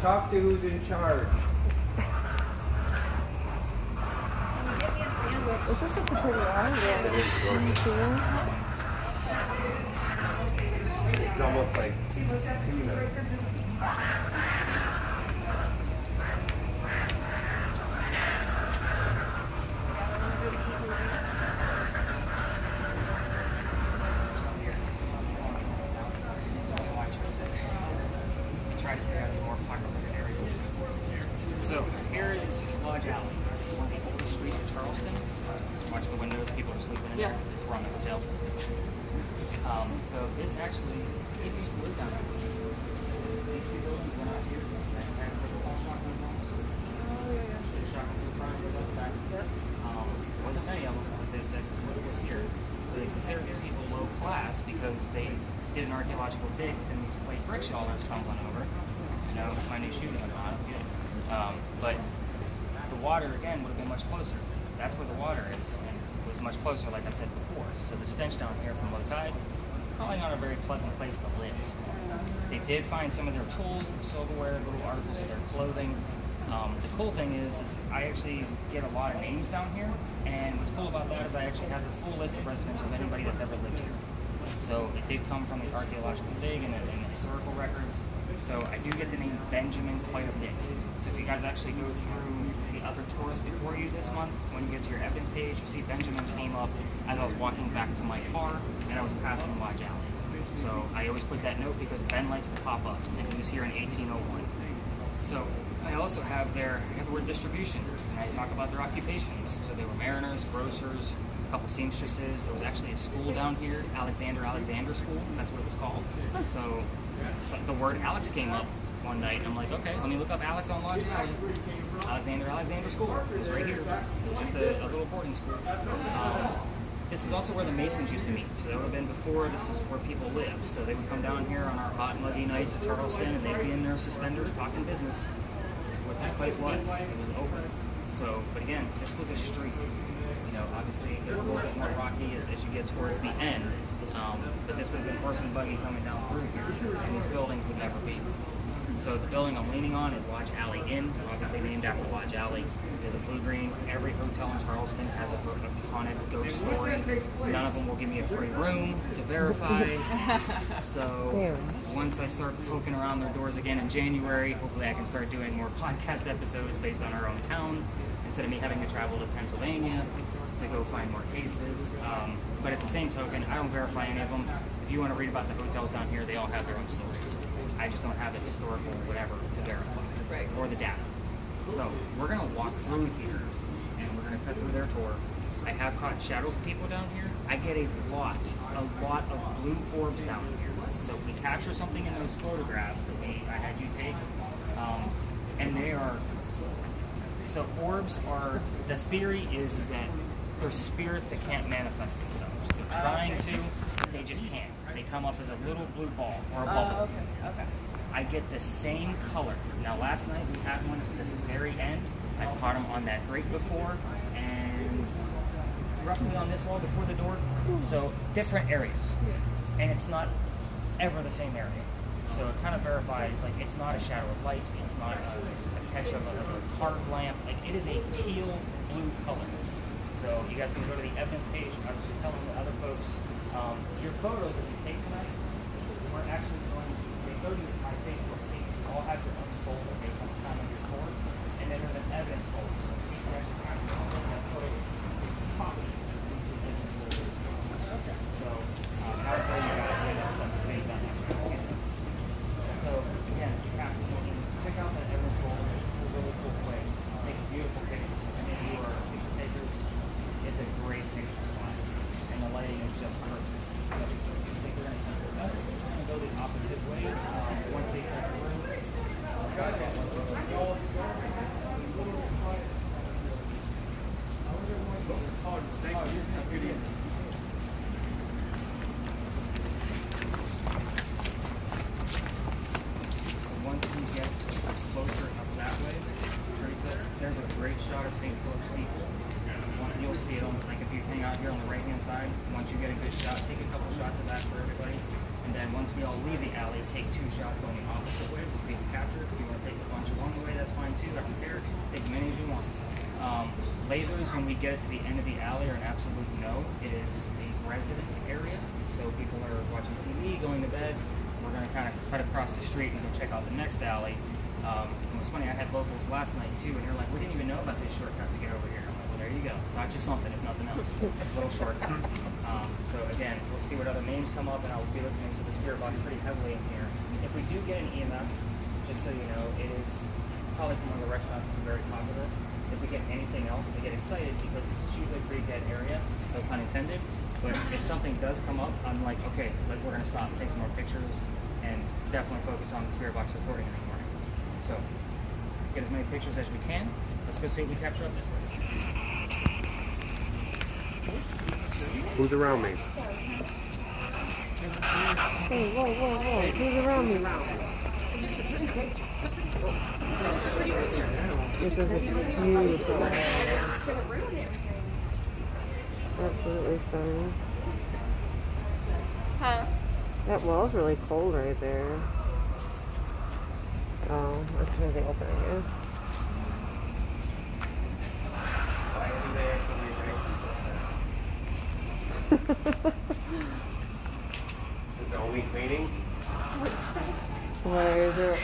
talk to who's in charge. Is this a pretty one? Yeah. It's almost like tuna. Try to stay out of the more populated areas. So here is Lodge Alley. It's one of the oldest streets of Charleston. Watch the windows, people are sleeping in there. It's run a hotel. So this actually, it used to live down here. These two buildings were not here. Wasn't many of them, but that's what it was here. So they considered these people low class because they did an archaeological dig and these clay bricks y'all are stumbling over. You know, my new shoes on, I don't get it. But the water, again, would have been much closer. That's where the water is, and it was much closer, like I said before. So the stench down here from low tide, probably not a very pleasant place to live. They did find some of their tools, their silverware, little articles of their clothing. The cool thing is I actually get a lot of names down here, and what's cool about that is I actually have the full list of residents of anybody that's ever lived here. So it did come from the archaeological dig and the historical records. So I do get the name Benjamin quite a bit. So if you guys actually go through the other tours before you this month, when you get to your evidence page, you see Benjamin came up as I was walking back to my car, and I was passing Lodge Alley. So I always put that note because Ben likes to pop up, and he was here in 1801. So I also have the word distribution, and I talk about their occupations. So they were mariners, grocers, a couple seamstresses. There was actually a school down here, Alexander School. That's what it was called. So the word Alex came up one night, and I'm like, okay, let me look up Alex on Lodge Alley. Alexander School. It was right here. It was just a little boarding school. This is also where the Masons used to meet. So that would have been before this is where people lived. So they would come down here on our hot and muggy nights at Charleston, and they'd be in their suspenders talking business. This is what this place was. It was open. So, but again, this was a street. You know, obviously it's a little bit more rocky as you get towards the end. But this would have been horse and buggy coming down through here, and these buildings would never be. So the building I'm leaning on is Lodge Alley Inn, obviously named after Lodge Alley. There's a Blue Green. Every hotel in Charleston has a haunted ghost story. None of them will give me a free room to verify. So once I start poking around their doors again in January, hopefully I can start doing more podcast episodes based on our own town instead of me having to travel to Pennsylvania to go find more cases. But at the same token, I don't verify any of them. If you want to read about the hotels down here, they all have their own stories. I just don't have the historical whatever to verify, or the data. So we're going to walk through here, and we're going to cut through their tour. I have caught shadow people down here. I get a lot of blue orbs down here. So if we capture something in those photographs that I had you take, and they are, so orbs are, the theory is that they're spirits that can't manifest themselves. They're trying to, they just can't. They come up as a little blue ball or a bubble. Okay. I get the same color. Now last night we had one at the very end. I caught him on that grate before, and roughly on this wall before the door. So different areas, and it's not ever the same area. So it kind of verifies, like, it's not a shadow of light. It's not a catch of a park lamp. Like, it is a teal blue color. So you guys can go to the evidence page. I was just telling the other folks, your photos that you take tonight, we're actually going to, they go to my Facebook page. I'll have your own folder based on the time of your tour, and then there's an evidence folder. So you can actually kind of download that photo, copy it. Okay. So I'll tell you guys when that's made on that. So again, you have to check out that evidence folder. It's a really cool place. It makes beautiful pictures. And if you are picture takers, it's a great picture spot. And the lighting is just perfect. So I think we're going to go the opposite way. Once they come through, thank you. Have a good evening. Once we get closer up that way, Teresa, there's a great shot of St. Philip's Steeple. You'll see it on, like, if you hang out here on the right-hand side. Once you get a good shot, take a couple shots of that for everybody. And And then once we all leave the alley, take 2 shots going the opposite way. We'll see if we capture. If you want to take a bunch along the way, that's fine too. I don't care. Take as many as you want. Lasers, when we get it to the end of the alley, are an absolute no. It is a resident area, so people are watching TV, going to bed. We're going to kind of cut across the street and go check out the next alley. It was funny, I had locals last night too, and they're like, we didn't even know about this shortcut to get over here. I'm like, well, there you go. Taught you something, if nothing else. A little shortcut. So again, we'll see what other names come up, and I'll be listening to the spirit box pretty heavily in here. If we do get an EMF, just so you know, it is probably from one of the restaurants that's very popular. If we get anything else, they get excited because it's usually a pretty dead area, no pun intended. But if something does come up, I'm like, okay, like we're going to stop and take some more pictures and definitely focus on the spirit box recording in the morning. So, get as many pictures as we can. Let's go see what we capture up this way. Who's around me? Hey, whoa, whoa, whoa. Who's around me? This is beautiful. Absolutely stunning. Huh? That wall's really cold right there. Oh, that's going to be opening it. It's only cleaning? Why are there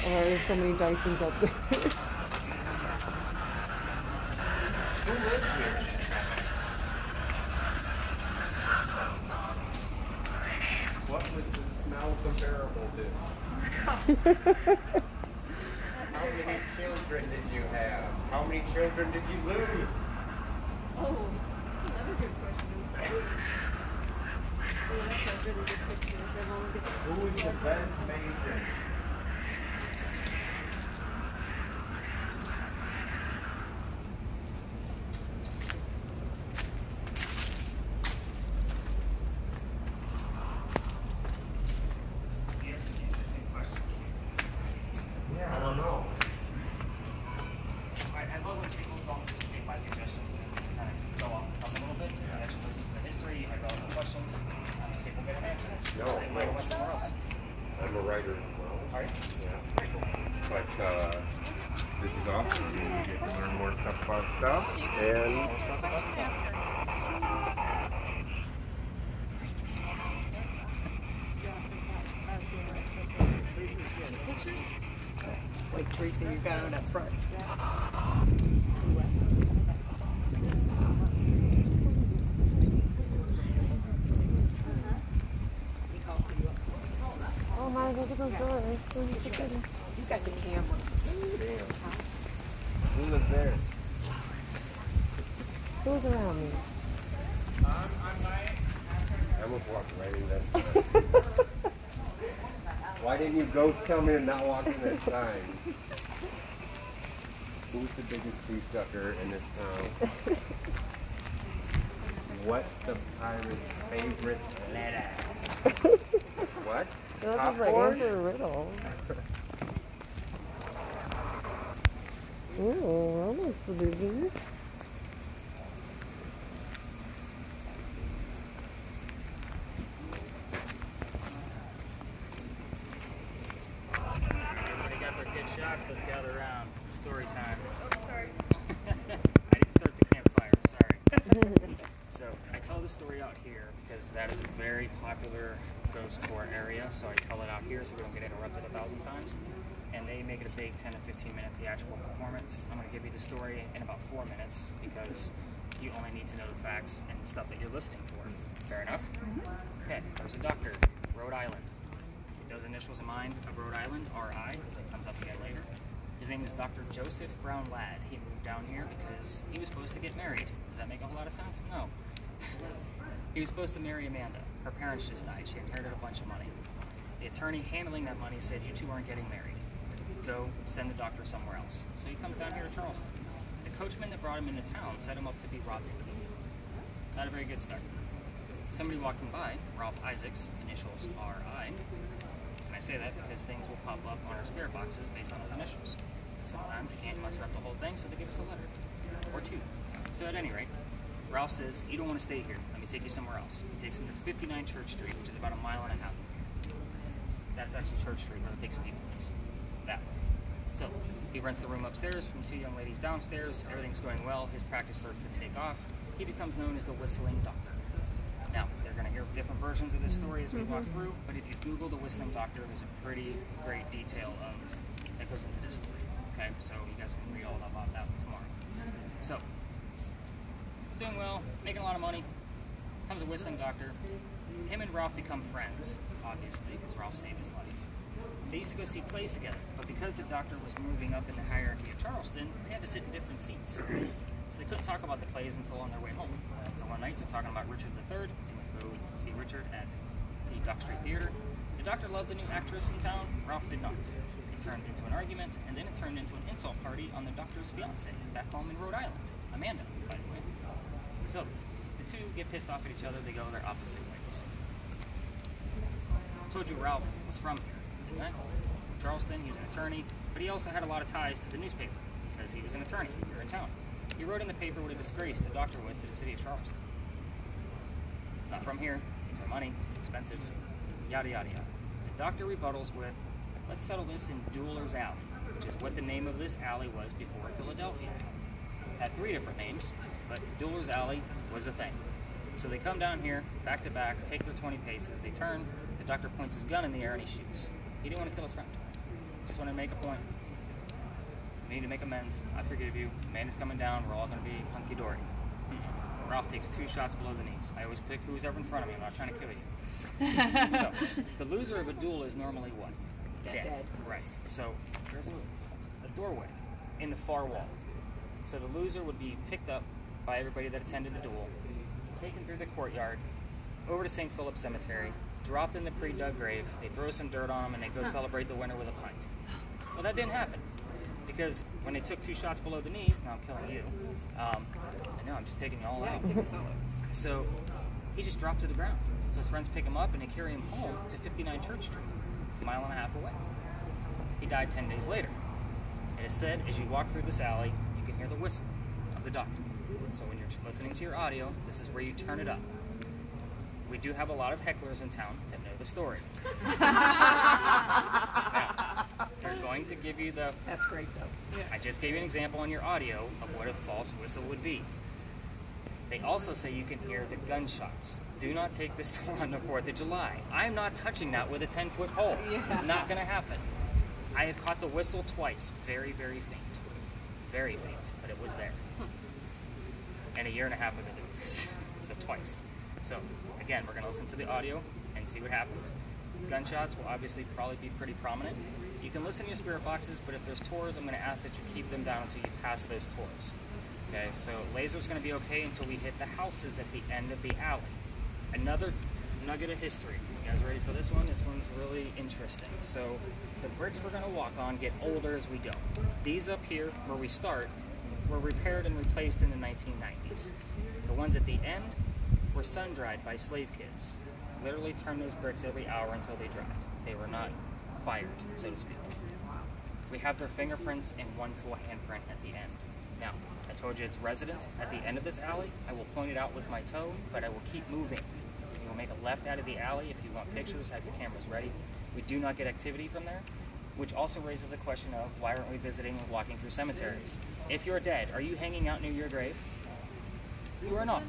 so many Dysons up there? Who lives here? What was the smell comparable to? How many children did you have? How many children did you lose? Oh, another good question. Oh, that's a really good picture. Everyone gets Who is the best mason? Here's some interesting questions. Yeah, I don't know. I love when people don't just take my suggestions and kind of go off the cuff a little bit. I actually listen to the history, I go over the questions, and see if we'll get an answer. No, They might have went somewhere else. I'm a writer as well. Are you? Yeah. Very cool. But this is awesome. We get to learn more stuff about stuff. And More stuff about stuff. pictures. Like Tracy, you got it up front. Oh my, look at those doors. You got the camera. damn. Who lives there? Who's around me? I almost walked right in that sign. Why didn't you ghost tell me to not walk in that sign? Who's the biggest tree sucker in this town? What's the pirate's favorite letter? What? That was like Popcorn? Amber Riddle. Ooh, romance movie. Everybody got their good shots. Let's gather around. Story time. Oh, sorry. I didn't start the campfire. Sorry. So I tell the story out here because that is a very popular ghost tour area. So I tell it out here so we don't get interrupted 1,000 times. And they make it a big 10 to 15 minute theatrical performance. I'm going to give you the story in about 4 minutes because you only need to know the facts and stuff that you're listening for. Fair enough? Okay, there's a doctor, Rhode Island. Those initials in mind of Rhode Island, R.I., that comes up again later. His name is Dr. Joseph Brown Ladd. He moved down here because he was supposed to get married. Does that make a whole lot of sense? No. He was supposed to marry Amanda. Her parents just died. She inherited a bunch of money. The attorney handling that money said, you two aren't getting married. Go send the doctor somewhere else. So he comes down here to Charleston. The coachman that brought him into town set him up to be robbed. Not a very good start. Somebody walking by, Ralph Isaacs, initials R.I., and I say that because things will pop up on our spirit boxes based on those initials. Sometimes they can't muster up the whole thing, so they give us a letter. Or two. So at any rate, Ralph says, you don't want to stay here. Let me take you somewhere else. He takes him to 59 Church Street, which is about 1.5 miles. That's actually Church Street where the big steeple is. That way. So he rents the room upstairs from 2 young ladies downstairs. Everything's going well. His practice starts to take off. He becomes known as the Whistling Doctor. Now, they're going to hear different versions of this story as we walk through, but if you Google the Whistling Doctor, there's a pretty great detail that goes into this story. Okay, so you guys can read all about that tomorrow. So, he's doing well, making a lot of money. Comes a Whistling Doctor. Him and Ralph become friends, obviously, because Ralph saved his life. They used to go see plays together, but because the doctor was moving up in the hierarchy of Charleston, they had to sit in different seats. So they couldn't talk about the plays until on their way home. So one night they're talking about Richard III. They went to go see Richard at the Dock Street Theater. The doctor loved the new actress in town. Ralph did not. It turned into an argument, and then it turned into an insult party on the doctor's fiancée back home in Rhode Island, Amanda, by the way. So the two get pissed off at each other. They go their opposite ways. I told you Ralph was from here, right? From Charleston. He was an attorney, but he also had a lot of ties to the newspaper because he was an attorney here in town. He wrote in the paper what a disgrace the doctor was to the city of Charleston. It's not from here, takes our money, it's too expensive, yada yada yada. The doctor rebuttals with, let's settle this in Dueler's Alley, which is what the name of this alley was before Philadelphia. It's had 3 different names, but Dueler's Alley was a thing. So they come down here, back to back, take their 20 paces, they turn, the doctor points his gun in the air and he shoots. He didn't want to kill his friend. Just wanted to make a point. We need to make amends. I forgive you. Amanda's coming down. We're all going to be hunky-dory. Ralph takes 2 shots below the knees. I always pick who's ever in front of me. I'm not trying to kill you. So, the loser of a duel is normally what? Dead. Right. So, there's a doorway in the far wall. So the loser would be picked up by everybody that attended the duel, taken through the courtyard, over to St. Philip Cemetery, dropped in the pre-dug grave. They throw some dirt on them, and they go celebrate the winner with a pint. Well, that didn't happen. Because when they took 2 shots below the knees, now I'm killing you. I know, I'm just taking you all out. Take us all. So he just dropped to the ground. So his friends pick him up and they carry him home to 59 Church Street, a mile and a half away. He died 10 days later. It is said, as you walk through this alley, you can hear the whistle of the doctor. So when you're listening to your audio, this is where you turn it up. We do have a lot of hecklers in town that know the story. Now, they're going to give you the... That's great, though. Yeah. I just gave you an example on your audio of what a false whistle would be. They also say you can hear the gunshots. Do not take this to on the 4th of July. I'm not touching that with a 10-foot pole. Yeah. Not going to happen. I have caught the whistle twice. Very, very faint. Very faint, but it was there. And a year and a half ago, so twice. So, again, we're going to listen to the audio and see what happens. Gunshots will obviously probably be pretty prominent. You can listen to your spirit boxes, but if there's tours, I'm going to ask that you keep them down until you pass those tours. Okay, so laser's going to be okay until we hit the houses at the end of the alley. Another nugget of history. You guys ready for this one? This one's really interesting. So the bricks we're going to walk on get older as we go. These up here, where we start, were repaired and replaced in the 1990s. The ones at the end were sun-dried by slave kids. Literally turned those bricks every hour until they dried. They were not fired, so to speak. We have their fingerprints and one full handprint at the end. Now, I told you it's resident at the end of this alley. I will point it out with my toe, but I will keep moving. You will make a left out of the alley if you want pictures, have your cameras ready. We do not get activity from there, which also raises the question of why aren't we visiting and walking through cemeteries? If you're dead, are you hanging out near your grave? You are not.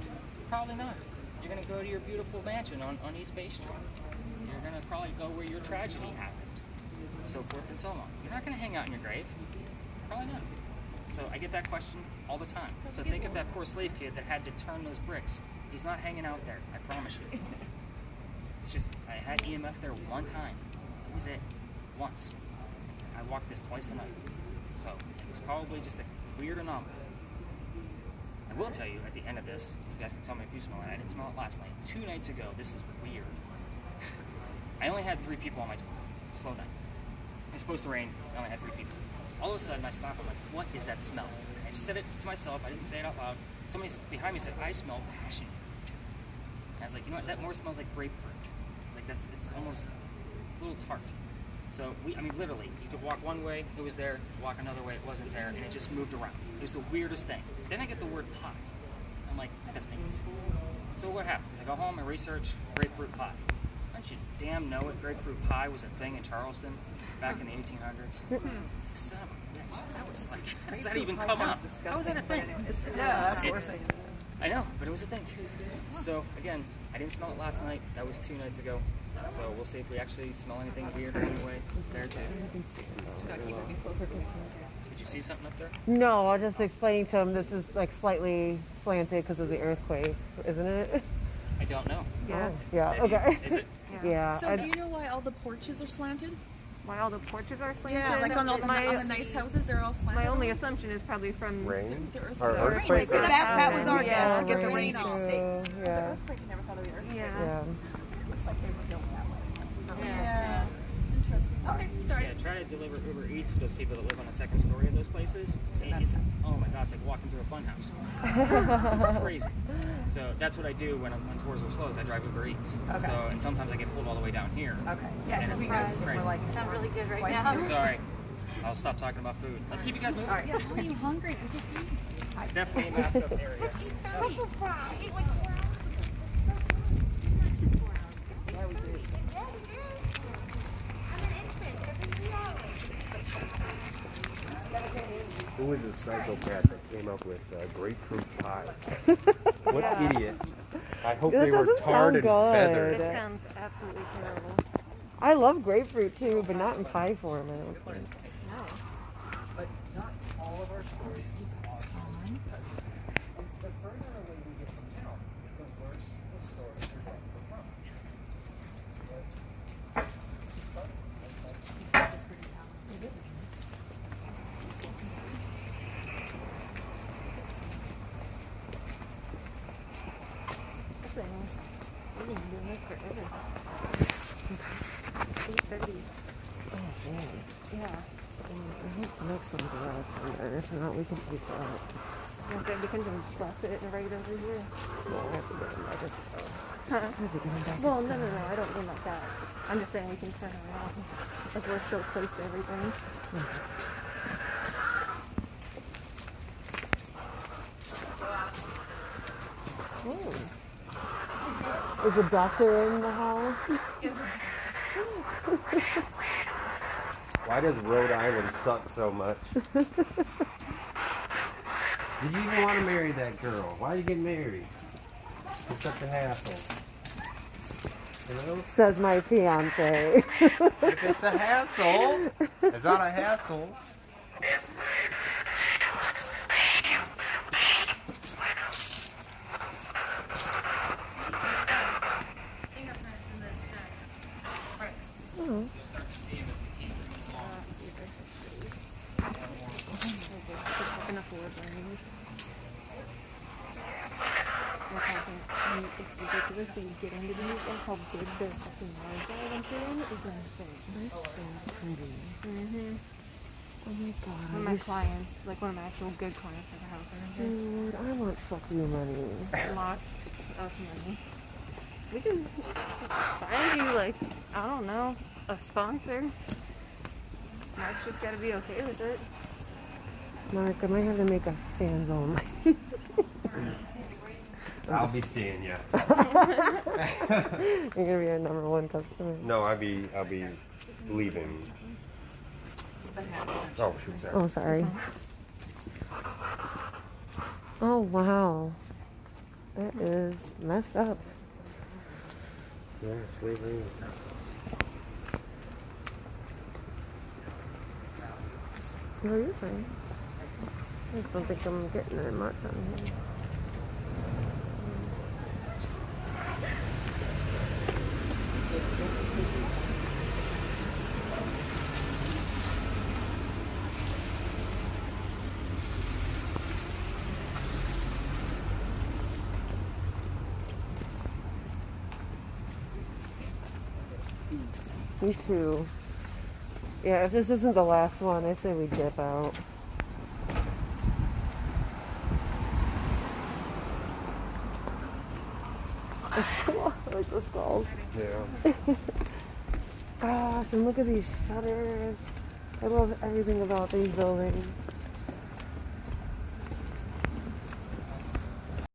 Probably not. You're going to go to your beautiful mansion on East Bay Street. You're going to probably go where your tragedy happened. So forth and so on. You're not going to hang out in your grave. Probably not. So I get that question all the time. So think of that poor slave kid that had to turn those bricks. He's not hanging out there, I promise you. It's just, I had EMF there one time. That was it. Once. I walked this twice a night. So it was probably just a weird anomaly. I will tell you, at the end of this, you guys can tell me if you smell it. I didn't smell it last night. 2 nights ago, this is weird. I only had 3 people on my tour. Slow night. It's supposed to rain. I only had 3 people. All of a sudden, I stop. I'm like, what is that smell? I just said it to myself. I didn't say it out loud. Somebody behind me said, I smell passion fruit. And I was like, you know what? That more smells like grapefruit. It's like, it's almost a little tart. So, literally, you could walk one way, it was there, walk another way, it wasn't there, and it just moved around. It was the weirdest thing. Then I get the word pie. I'm like, that doesn't make any sense. So what happens? I go home, I research grapefruit pie. Don't you damn know it? Grapefruit pie was a thing in Charleston back in the 1800s. Son of a bitch. That was like, how does that even come up? How was that a thing? Yeah, that's what we're saying. I know, but it was a thing. So, again, I didn't smell it last night. That was 2 nights ago. So we'll see if we actually smell anything weird anyway there too. Did you see something up there? No, I was just explaining to him this is like slightly slanted because of the earthquake, isn't it? I don't know. Yes. Yeah. Okay. Is it? Yeah. So do you know why all the porches are slanted? Why all the porches are slanted? Yeah, like on all the nice houses, they're all slanted. My only assumption is probably from Rain? The earthquake. Or The earthquake? earthquake. That was our Yeah, guess, to get the rain rain off. too, The Yeah. earthquake, you never thought of the earthquake. yeah. Yeah. Looks like they were built that way. Yeah. Interesting. Sorry. Yeah, try to deliver Uber Eats to those people that live on the second story of those places. Oh my gosh, like walking through a fun house. It's crazy. So that's what I do when tours are slow, is I drive Uber Eats. Okay. So, and sometimes I get pulled all the way down here. Okay. Yeah, And because we it's guys great. were like, It's not really good right Quite now. good. Sorry. I'll stop talking about food. Let's keep you guys moving. all right. Yeah, how are you hungry? We just ate. Definitely a masked up area. Who is a psychopath that came up with grapefruit pie? What idiot? I hope That they were doesn't tarred sound and good. feathered. That sounds absolutely terrible. I love grapefruit too, but not in pie form. I don't think. But not all of our stories are fun. The further away we get from town, the worse the stories are tend to become. We've been doing this forever. 8:30. Yeah. I hope the next one's a lot harder. If not, we can piece it out. Okay, we can just drop it right over here. Well, I have to get them back. Huh? I have to get them back. Well, no, I don't mean like that. I'm just saying we can turn around. Like we're so close to everything. Is the doctor in the house? Why does Rhode Island suck so much? Did you even want to marry that girl? Why you get married? It's such a hassle. You know? Says my fiance. If it's a hassle, it's not a hassle. Enough of brains. It's ridiculous when you get into these and how big their fucking yards are once you're in. It's insane. They're so pretty. Mm-hmm. Oh my god. One of my clients, like one of my actual good clients, has a house around here. Dude, I want fuck you money. Lots of money. We can find you, like, I don't know, a sponsor. Mark's just gotta be okay with it. Mark, I might have to make a fans only. I'll be seeing you. You're gonna be our #1 customer. No, I'll be leaving. Oh shoot, sorry. Oh, sorry. Oh, wow. That is messed up. Yeah, slavery. No, you're fine. I just don't think I'm getting that much on here. Me too. Yeah, if this isn't the last one, I say we dip out. It's cool. I like the skulls. Yeah. Gosh, and look at these shutters. I love everything about these buildings.